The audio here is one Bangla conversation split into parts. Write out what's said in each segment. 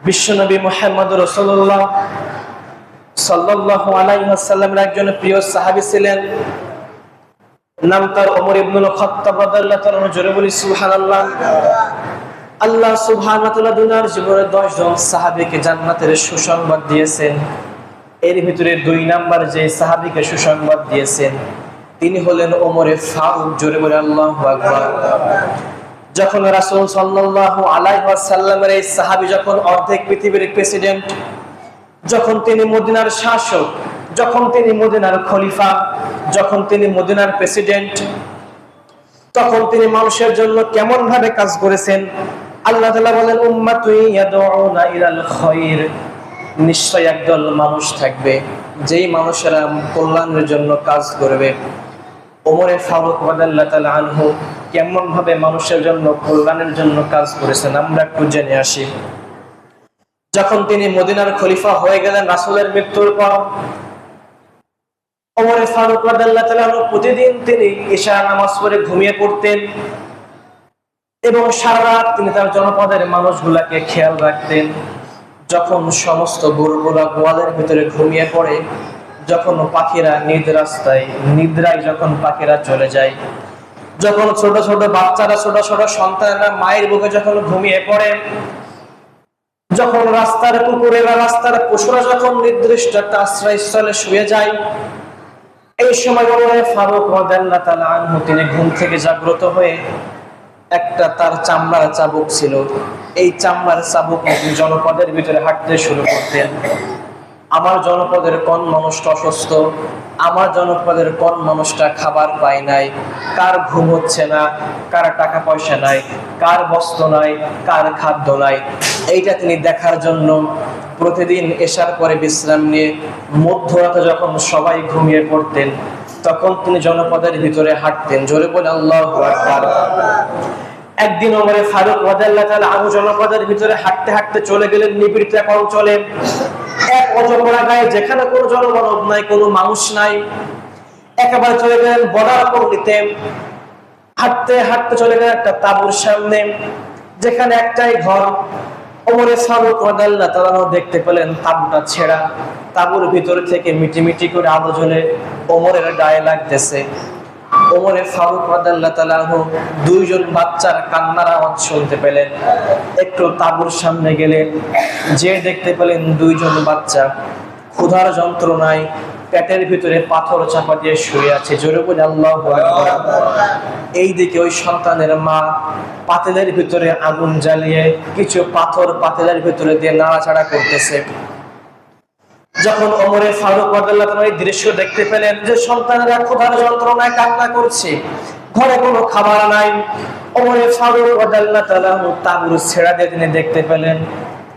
বিশ্বনবী মুহাম্মদ রাসূলুল্লাহ সাল্লাল্লাহু আলাইহি ওয়াসাল্লামের একজন প্রিয় সাহাবী ছিলেন, নাম তার ওমর ইবনুল খাত্তাব রাদিয়াল্লাহু তাআলা। জোরে বলি সুবহানাল্লাহ। আল্লাহ সুবহানাহু ওয়া তাআলা দুনিয়ার জীবনে 10 জন সাহাবীকে জান্নাতের সুসংবাদ দিয়েছেন। এর ভিতরে 2 নাম্বার যে সাহাবীকে সুসংবাদ দিয়েছেন তিনি হলেন ওমরে ফারুক। জোরে বলি আল্লাহু আকবার। যখন রাসূল সাল্লাল্লাহু আলাইহি ওয়াসাল্লামের এই সাহাবী যখন অর্ধেক পৃথিবীর প্রেসিডেন্ট, যখন তিনি মদিনার শাসক, যখন তিনি মদিনার খলিফা, যখন তিনি মদিনার প্রেসিডেন্ট, তখন তিনি মানুষের জন্য কেমন ভাবে কাজ করেছেন। আল্লাহ তাআলা বলেন, উম্মাতু ইয়াদউনা ইলাল খায়র, নিশ্চয় একদল মানুষ থাকবে যেই মানুষেরা কল্যাণের জন্য কাজ করবে। ওমরে ফারুক রাদিয়াল্লাহু তাআলা আনহু কেমন ভাবে মানুষের জন্য কল্যাণের জন্য কাজ করেছেন আমরা একটু জেনে আসি। যখন তিনি মদিনার খলিফা হয়ে গেলেন রাসূলের মৃত্যুর পর, ওমরে ফারুক রাদিয়াল্লাহু তাআলা আনহু প্রতিদিন তিনি ইশা নামাজ পড়ে ঘুমিয়ে পড়তেন এবং সারা রাত তিনি তার জনপদের মানুষগুলোকে খেয়াল রাখতেন। যখন সমস্ত গরুগুলা গোয়ালের ভিতরে ঘুমিয়ে পড়ে, যখন পাখিরা নিদ্রায় যখন পাখিরা চলে যায়, যখন ছোট ছোট বাচ্চারা, ছোট ছোট সন্তানরা মায়ের বুকে যখন ঘুমিয়ে পড়ে, যখন রাস্তার কুকুরেরা, রাস্তার পশুরা যখন নির্দিষ্ট একটা আশ্রয়স্থলে শুয়ে যায়, এই সময় ওমর ফারুক রাদিয়াল্লাহু তাআলা আনহু তিনি ঘুম থেকে জাগ্রত হয়ে একটা তার চামড়ার চাবুক ছিল, এই চামড়ার চাবুক নিয়ে জনপদের ভিতরে হাঁটতে শুরু করতেন। আমার জনপদের কোন মানুষটা অসুস্থ, আমার জনপদের কোন মানুষটা খাবার পায় নাই, কার ঘুম হচ্ছে না, কার টাকা পয়সা নাই, কার বস্ত্র নাই, কার খাদ্য নাই, এইটা তিনি দেখার জন্য প্রতিদিন এশার পরে বিশ্রাম নিয়ে মধ্যরাতে যখন সবাই ঘুমিয়ে পড়তেন তখন তিনি জনপদের ভিতরে হাঁটতেন। জোরে বলে আল্লাহু আকবার। একদিন ওমরে ফারুক রাদিয়াল্লাহু তাআলা আনহু জনপদের ভিতরে হাঁটতে হাঁটতে চলে গেলেন নিবিড় এক অঞ্চলে, এক অজগরা গায়ে, যেখানে কোনো জনমানব নাই, কোনো মানুষ নাই। একেবারে চলে গেলেন বর্ডার পল্লীতে, হাঁটতে হাঁটতে চলে গেলেন একটা তাঁবুর সামনে, যেখানে একটাই ঘর। ওমরে ফারুক রাদিয়াল্লাহু তাআলা দেখতে পেলেন তাঁবুটা ছেঁড়া, তাঁবুর ভিতর থেকে মিটিমিটি করে আলো জ্বলে ওমরের গায়ে লাগতেছে। ওমরে ফারুক রাদিয়াল্লাহু তাআলা 2 জন বাচ্চার কান্নার আওয়াজ শুনতে পেলেন। একটু তাঁবুর সামনে গেলেন, যে দেখতে পেলেন 2 জন বাচ্চা ক্ষুধার যন্ত্রণায় পেটের ভিতরে পাথর চাপা দিয়ে শুয়ে আছে। জোরে বলে আল্লাহু আকবার। এইদিকে ওই সন্তানের মা পাতিলের ভিতরে আগুন জ্বালিয়ে কিছু পাথর পাতিলের ভিতরে দিয়ে নাড়াচাড়া করতেছে। যখন ওমরে ফারুক রাদিয়াল্লাহু তাআলা এই দৃশ্য দেখতে পেলেন যে সন্তানেরা ক্ষুধার যন্ত্রণায় কান্না করছে, ঘরে কোনো খাবার নাই, ওমরে ফারুক রাদিয়াল্লাহু তাআলা তাঁবুর ছেড়া দিয়ে তিনি দেখতে পেলেন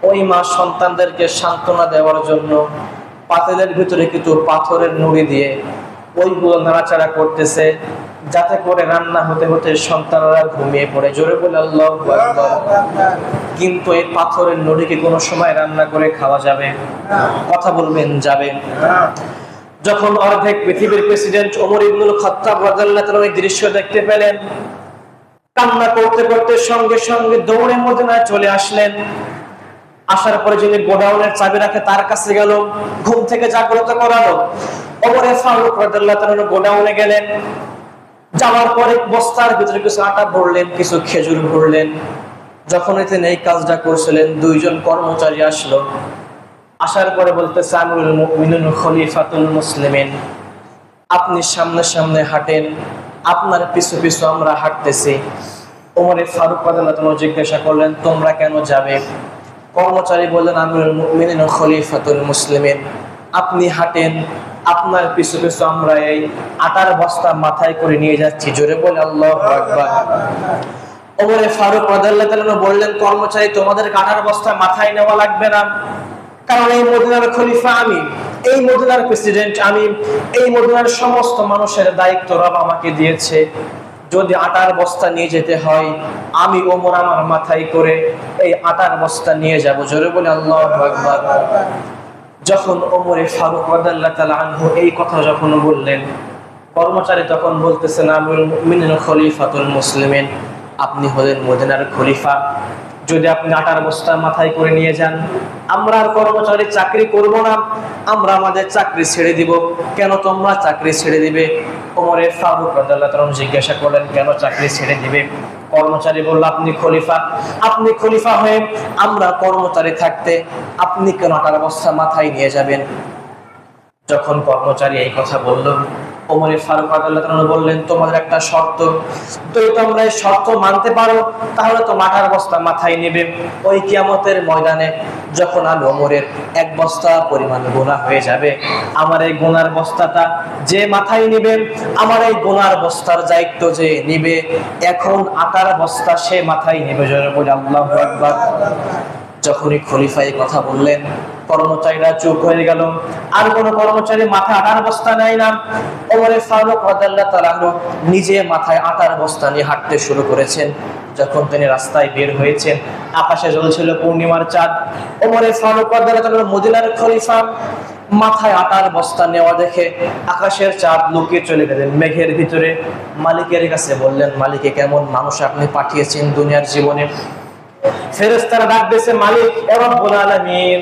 ওই মা সন্তানদেরকে সান্ত্বনা দেওয়ার জন্য পাতিলের ভিতরে কিছু পাথরের নুড়ি দিয়ে ওইগুলো নাড়াচাড়া করতেছে, যাতে করে রান্না হতে হতে সন্তানরা ঘুমিয়ে পড়ে। জোরে বলে আল্লাহু আকবার। কিন্তু এই পাথরের নুড়ি কি কোনো সময় রান্না করে খাওয়া যাবে? কথা বলবেন, যাবে? যখন অর্ধেক পৃথিবীর প্রেসিডেন্ট ওমর ইবনুল খাত্তাব রাদিয়াল্লাহু তাআলা এই দৃশ্য দেখতে পেলেন, কান্না করতে করতে সঙ্গে সঙ্গে দৌড়ে মদিনায় চলে আসলেন। আসার পরে যিনি গোডাউনের চাবি রাখে তার কাছে গেল, ঘুম থেকে জাগ্রত করালো। ওমরে ফারুক রাদিয়াল্লাহু তাআলা গোডাউনে গেলেন, যাওয়ার পরে বস্তার ভিতরে কিছু আটা ভরলেন, কিছু খেজুর ভরলেন। যখন তিনি এই কাজটা করছিলেন 2 জন কর্মচারী আসলো। আসার পরে বলতেছে, আমিরুল মুমিনিন খলিফাতুল মুসলিমিন, আপনি সামনে সামনে হাঁটেন, আপনার পিছু পিছু আমরা হাঁটতেছি। ওমরে ফারুক রাদিয়াল্লাহু তাআলা জিজ্ঞাসা করলেন, তোমরা কেন যাবে? কর্মচারী বললেন, আমিরুল মুমিনিন খলিফাতুল মুসলিমিন, আপনি হাঁটেন, আপনার পিছু পিছু আমরা এই আটার বস্তা মাথায় করে নিয়ে যাচ্ছি। জোরে বলে আল্লাহু আকবার। ওমরে ফারুক রাদিয়াল্লাহু তাআলা বললেন, কর্মচারী, তোমাদের আটার বস্তা মাথায় নেওয়া লাগবে না, কারণ এই মদিনার খলিফা আমি, এই মদিনার প্রেসিডেন্ট আমি, এই মদিনার সমস্ত মানুষের দায়িত্ব রব আমাকে দিয়েছে। যদি আটার বস্তা নিয়ে যেতে হয় আমি ওমর আমার মাথায় করে এই আটার বস্তা নিয়ে যাব। জোরে বলে আল্লাহু আকবার। যখন ওমরে ফারুক রাদিয়াল্লাহু তাআলা আনহু এই কথা যখন বললেন, কর্মচারী তখন বলতেছেন, আমিরুল মুমিনিন খলিফাতুল মুসলিমিন, আপনি হলেন মদিনার খলিফা, যদি আপনি আটার বস্তা মাথায় করে নিয়ে যান, আমরা আর কর্মচারী চাকরি করব না, আমরা আমাদের চাকরি ছেড়ে দিব। কেন তোমরা চাকরি ছেড়ে দিবে? ওমর ফারুক রাদিয়াল্লাহু তাআলা জিজ্ঞাসা করলেন, কেন চাকরি ছেড়ে দিবে? কর্মচারী বলল, আপনি খলিফা, আপনি খলিফা হয়ে আমরা কর্মচারী থাকতে আপনি কেন আটার বস্তা মাথায় নিয়ে যাবেন? যখন কর্মচারী এই কথা বলল, ওমর ফারুক রাদিয়াল্লাহু তাআলা বললেন, তোমাদের একটা শর্ত, যদি তোমরা এই শর্ত মানতে পারো তাহলে তো আটার বস্তা মাথায় নেবে। ওই কিয়ামতের ময়দানে যখন আমি ওমরের এক বস্তা পরিমাণ গুনাহ হয়ে যাবে, আমার এই গুনার বস্তাটা যে মাথায় নেবে, আমার এই গুনার বস্তার দায়িত্ব যে নিবে, এখন আটার বস্তা সে মাথায় নেবে। জোরে বলে আল্লাহু আকবার। যখনই খলিফা এই কথা বললেন, কর্মচারীরা চুপ হয়ে গেল। আর কোন কর্মচারী মাথায় আটার বস্তা নেয় না। ওমর ফারুক রাদিয়াল্লাহু তাআলা নিজে মাথায় আটার বস্তা নিয়ে হাঁটতে শুরু করেছেন। যখন তিনি রাস্তায় বের হয়েছেন, আকাশে জ্বলছিল পূর্ণিমার চাঁদ। ওমর ফারুক রাদিয়াল্লাহু তাআলা মদিনার খলিফা মাথায় আটার বস্তা নেওয়া দেখে আকাশের চাঁদ লুকিয়ে চলে গেলেন মেঘের ভিতরে। মালিকের কাছে বললেন, মালিকে কেমন মানুষ আপনি পাঠিয়েছেন দুনিয়ার জীবনে? ফেরেশতারা ডাক দিয়েছে, মালিক রব্বুল আলামিন,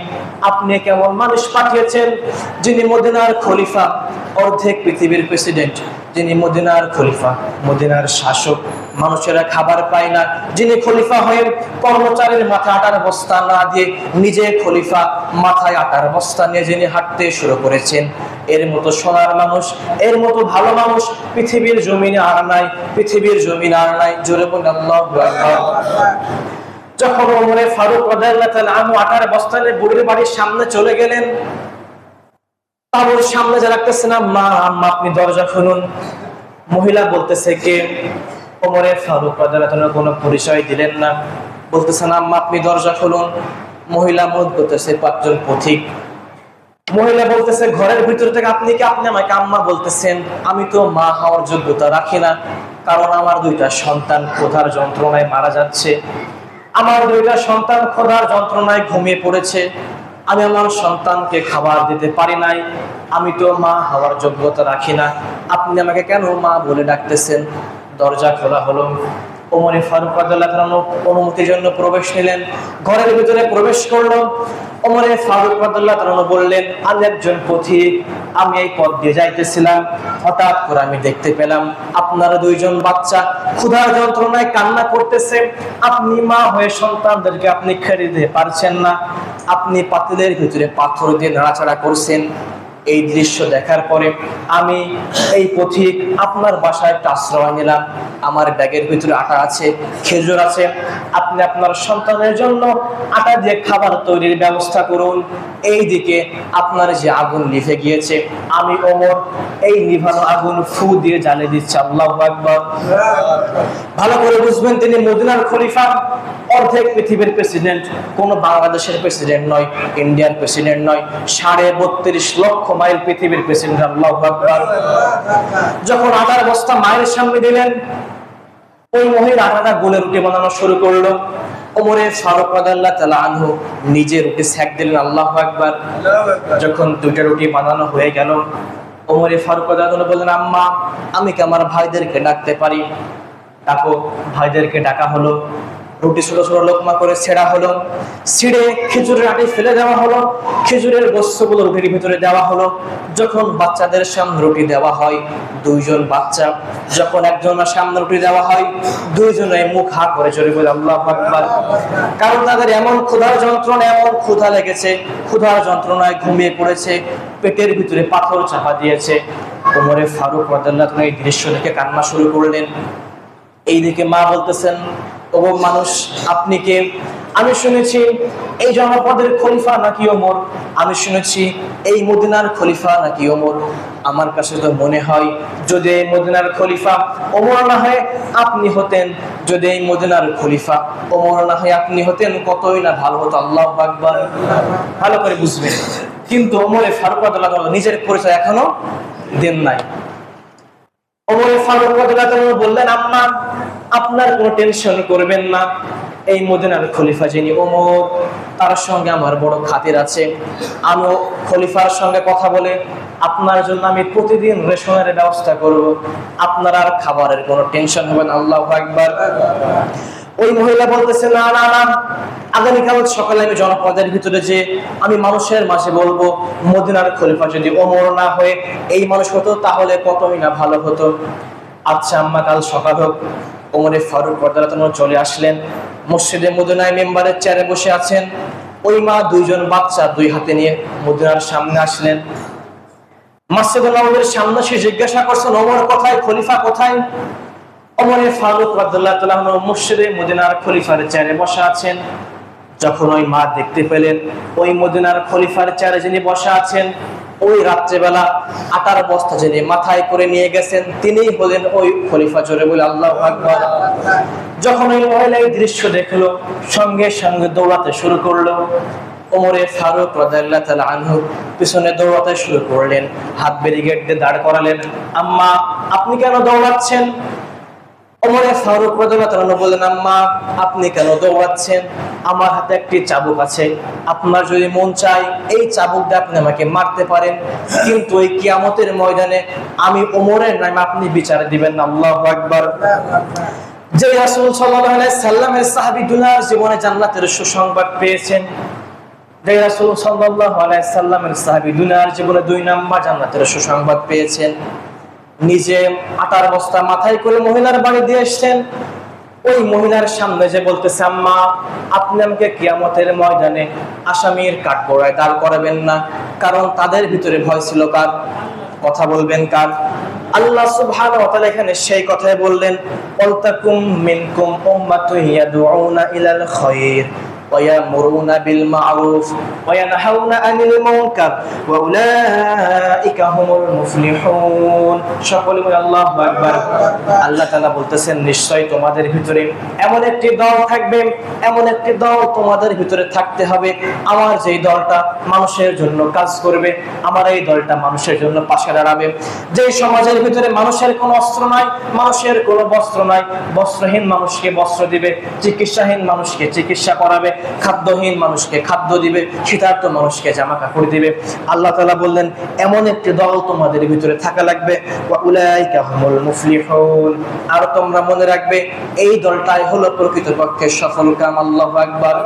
আপনি কেমন মানুষ পাঠিয়েছেন যিনি মদিনার খলিফা, অর্ধেক পৃথিবীর প্রেসিডেন্ট, যিনি মদিনার খলিফা, মদিনার শাসক, মানুষেরা খাবার পায় না, যিনি খলিফা হয়ে কর্মচারীর মাথায় আটার বস্তা না দিয়ে নিজে খলিফা মাথায় আটার বস্তা নিয়ে যিনি হাঁটতে শুরু করেছেন, এর মতো সোনার মানুষ, এর মতো ভালো মানুষ পৃথিবীর জমিনে আর নাই, পৃথিবীর জমিনে আর নাই। জোরে বলুন আল্লাহু আকবার। যখন ওমর ফারুক রাদিয়াল্লাহু তাআলা আটার বস্তা নিয়ে বুড়ির বাড়ির সামনে চলে গেলেন, তাবুর সামনে যা রাখতেছেন, আম্মা আম্মা আপনি দরজা খুলুন। মহিলা বলতেছে, কে? ওমর ফারুক রাদিয়াল্লাহু তাআলা কোনো পরিচয় দিলেন না, বলতেছেন, আম্মা আপনি দরজা খুলুন। মহিলা মুখ করতেছে, পাঁচজন পথিক। মহিলা বলতেছে, ঘরের ভিতর থেকে আপনি কি আপনি আমাকে আম্মা বলতেছেন? আমি তো মা হওয়ার যোগ্যতা রাখি না, কারণ আমার দুইটা সন্তান ক্ষুধার যন্ত্রণায় মারা যাচ্ছে। আমার দুইটা সন্তান ক্ষুধার যন্ত্রণায় ঘুমিয়ে পড়েছে, আমি আমার সন্তানকে খাবার দিতে পারি নাই, আমি তো মা হওয়ার যোগ্যতা রাখি না, আপনি আমাকে কেন মা বলে ডাকতেছেন? দরজা খোলা হলো। ওমর ফারুক রাদিয়াল্লাহু তাআলা অনুমতির জন্য প্রবেশ নিলেন, ঘরের ভিতরে প্রবেশ করলো। ওমর ফারুক রাদিয়াল্লাহু তাআলা বললেন, আমি একজন পথিক, আমি এই পথ দিয়ে যাইতেছিলাম, হঠাৎ করে আমি দেখতে পেলাম আপনারা দুইজন বাচ্চা ক্ষুধার যন্ত্রণায় কান্না করতেছে, আপনি মা হয়ে সন্তানদেরকে আপনি খেতে দিতে পারছেন না, আপনি পাতিলের ভিতরে পাথর দিয়ে নাড়াচাড়া করছেন। এই দৃশ্য দেখার পরে আমি এই পথিক আপনার বাসায় একটা আশ্রয় নিলাম, আমার ব্যাগের ভিতরে আটা আছে, খেজুর আছে, আপনি আপনার সন্তানের জন্য আটা দিয়ে খাবার তৈরির ব্যবস্থা করুন। এই দিকে আপনার যে আগুন নিভে গিয়েছে, আমি ওমর এই নিভানো আগুন ফু দিয়ে জ্বালিয়ে দিচ্ছি। আল্লাহু আকবার। ভালো করে বুঝবেন, তিনি মদিনার খলিফা, অর্ধেক পৃথিবীর প্রেসিডেন্ট, কোন বাংলাদেশের প্রেসিডেন্ট নয়, ইন্ডিয়ার প্রেসিডেন্ট নয়, 32.5 লক্ষ মাইল পৃথিবীর প্রেসিডেন্ট। আল্লাহু আকবার। যখন আটার বস্তা মায়ের সামনে দিলেন, ওই মহিলা আটাটা গোলে রুটি বানানো শুরু করলো। ওমর ফারুক রাদিয়াল্লাহু তাআলা আনহু নিজে রুটি সেক দিলেন। আল্লাহু আকবার। যখন দুইটা রুটি বানানো হয়ে গেল, ওমর ফারুক রাদিয়াল্লাহু তাআলা বললেন, আম্মা আমি কি আমার ভাইদেরকে ডাকতে পারি? ডাকো। ভাইদেরকে ডাকা হলো। রুটি ছোট ছোট লোকমা করে ছেঁড়া হলো, ছিঁড়ে খেজুরের আটি ফেলে দেওয়া হলো, খেজুরের গোস্তগুলো রুটির ভিতরে দেওয়া হলো। যখন বাচ্চাদের সামনে রুটি দেওয়া হয়, দুইজন বাচ্চা যখন একজনের সামনে রুটি দেওয়া হয়, দুইজনে মুখ হা করে চলে বলে আল্লাহু আকবার। কারণ তাদের এমন ক্ষুধার যন্ত্রণা, এমন ক্ষুধা লেগেছে, ক্ষুধার যন্ত্রণায় ঘুমিয়ে পড়েছে, পেটের ভিতরে পাথর চাপা দিয়েছে। ওমর ফারুক রাদিয়াল্লাহু তাআলা এই দৃশ্য দেখে কান্না শুরু করলেন। এইদিকে মা বলতেছেন, ও মানুষ আপনি কে? আমি শুনেছি এই জনপদের খলিফা নাকি ওমর, আমি শুনেছি এই মদিনার খলিফা নাকি ওমর। আমার কাছে তো মনে হয় যদি এই মদিনার খলিফা ওমর না হয় আপনি হতেন, যদি এই মদিনার খলিফা ওমর না হয় আপনি হতেন, কতই না ভালো হতো। আল্লাহু আকবার। ভালো করে বুঝবেন, কিন্তু ওমর ফারুক রাদিয়াল্লাহু তাআলা নিজের পরিচয় এখনো দেন নাই। ওমর ফারুক রাদিয়াল্লাহু তাআলা বললেন, আম্মা আপনার কোনো টেনশন করবেন না, এই মদিনার খলিফা যিনি ওমর, তার সঙ্গে আমার বড় খাতির আছে। আমি খলিফার সঙ্গে কথা বলে আপনার জন্য আমি প্রতিদিন রেশনের ব্যবস্থা করব, আপনার আর খাবারের কোনো টেনশন হবে না। আল্লাহু আকবার। ওই মহিলা বলতেছে, না না না, আগামীকাল সকালে আমি জনপদের ভিতরে যে আমি মানুষের মাঝে বলবো মদিনার খলিফা যদি ওমর না হয়ে এই মানুষ হতো তাহলে কতই না ভালো হতো। আচ্ছা আম্মা, কাল সকাল হোক। ওমরে ফারুক রাদিয়াল্লাহু আনহু চলে আসলেন, মসজিদে মদিনায় মেম্বারের চেয়ারে বসে আছেন। ওই মা দুইজন বাচ্চা দুই হাতে নিয়ে মদিনার সামনে আসলেন। মসজিদে নববীর সামনে সে জিজ্ঞাসা করছেন, ওমর কোথায়, খলিফা কোথায়? ওমরে ফারুক রাদিয়াল্লাহু তাআলা আনহু মসজিদে মদিনার খলিফার চেয়ারে বসা আছেন। যখন ওই মা দেখতে পেলেন ওই মদিনার খলিফার চেয়ারে যিনি বসা আছেন, ওই রাত্রেবেলা আটার বস্তা যিনি মাথায় করে নিয়ে গেছেন তিনিই হলেন ওই খলিফা। জোরে বলে আল্লাহু আকবার। যখন ওই মহিলা এই দৃশ্য দেখলো, সঙ্গে সঙ্গে দৌড়াতে শুরু করলো। ওমরে ফারুক রাদিয়াল্লাহু তাআলা আনহু পিছনে দৌড়াতে শুরু করলেন, হাত ব্যারিকেড দিয়ে দাঁড় করালেন। আম্মা, আপনি কেন দৌড়াচ্ছেন? ওমরে ফারুক রাদিয়াল্লাহু তাআলা আনহু বললেন, আম্মা আপনি কেন দৌড়াচ্ছেন? আমার হাতে একটি চাবুক আছে, আপনার যদি মন চায় এই চাবুক দিয়ে আপনি আমাকে মারতে পারেন, কিন্তু ওই কিয়ামতের ময়দানে আমি ওমরের নামে আপনি বিচার দিবেন না। আল্লাহু আকবার। যে রাসূল সাল্লাল্লাহু আলাইহি সাল্লামের সাহাবী দুনিয়ার জীবনে জান্নাতের সুসংবাদ পেয়েছেন, যে রাসূল সাল্লাল্লাহু আলাইহি সাল্লামের সাহাবী দুনিয়ার জীবনে 2 নাম্বার জান্নাতের সুসংবাদ পেয়েছেন, নিজে আটার বস্তা মাথায় করে মহিলার বাড়ি দিয়ে এসেছেন। ওই মহিলার সামনে যে বলতেছে, আম্মা আপনি আমাকে কিয়ামতের ময়দানে আসামির কাঠগড়ায় দাঁড় করাবেন না, কারণ তাদের ভিতরে ভয় ছিল কার? কথা বলবেন কার? আল্লাহ সুবহানাহু ওয়া তাআলা এখানে সেই কথাই বললেন, ওয়ালতাকুম মিনকুম উম্মাতুন ইয়াদউনা ইলাল খায়র ويأمرون بالمعروف وينهون عن المنكر وأولئك هم المفلحون। সকলে বলি আল্লাহু আকবার। আল্লাহ তাআলা বলতেছেন, নিশ্চয় তোমাদের ভিতরে এমন একটি দল থাকবে, এমন একটি দল তোমাদের ভিতরে থাকতে হবে, আমার যেই দলটা মানুষের জন্য কাজ করবে, আমার এই দলটা মানুষের জন্য পাশে দাঁড়াবে। যেই সমাজের ভিতরে মানুষের কোনো অস্ত্র নাই, মানুষের কোনো বস্ত্র নাই, বস্ত্রহীন মানুষকে বস্ত্র দিবে, চিকিৎসাহীন মানুষকে চিকিৎসা করাবে, খাদ্যহীন মানুষকে খাদ্য দিবে, শীতার্ত মানুষকে জামা কাপড় দিবে। আল্লাহ তাআলা বললেন, এমন একটি দল তোমাদের ভিতরে থাকা লাগবে, ওয়া উলাইকা হুমুল মুফলিহুন। আর তোমরা মনে রাখবে এই দলটাই হলো প্রকৃতপক্ষে সফলকাম। আল্লাহু আকবার।